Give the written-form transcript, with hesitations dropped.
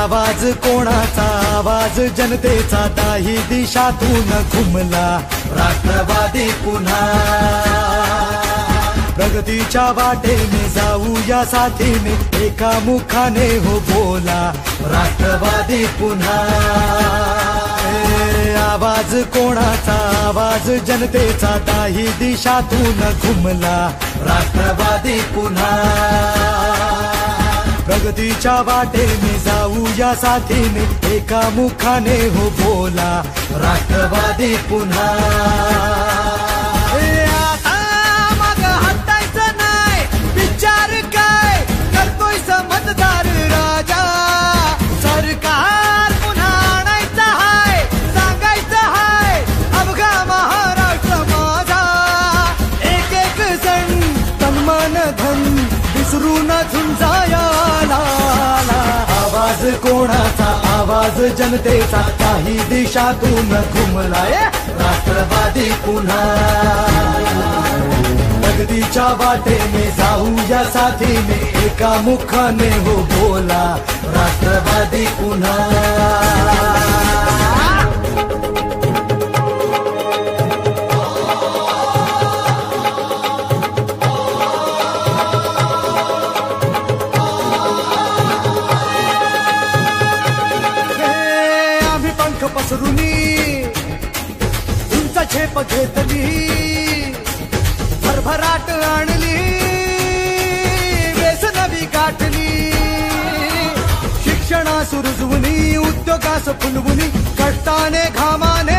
आवाज कोणाचा आवाज जनतेचा दाही दिशातून घुमला राष्ट्रवादी पुन्हा प्रगतीच्या वाटेने जाऊया साथीने एका मुखाने हो बोला राष्ट्रवादी पुन्हा आवाज कोणाचा आवाज जनतेचा दाही दिशातून घुमला राष्ट्रवादी पुन्हा प्रगतीच्या वाटेने जाऊया साथीने एका मुखाने हो बोला राष्ट्रवादी पुन्हा आता मग हटायचं नाही विचार काय करतोय समजदार राजा सरकार पुन्हा आणायचं हाय सांगायचं हाय अवघा महाराष्ट्र माझा एक एक जण तन्मान धन विसरून झुंजाया आवाज कोणाचा आवाज जनतेचा काही दिशातून घुमलाय राष्ट्रवादी पुन्हा प्रगतीच्या वाटेने जाऊया साथीने एका मुखाने हो बोला राष्ट्रवादी पुन्हा पसरुनी उंच झेप घेतली भरभराट आणली वेस नवी गाठली शिक्षणास रुजवुनी उद्योगास फुलवुनी कष्टाने घामाने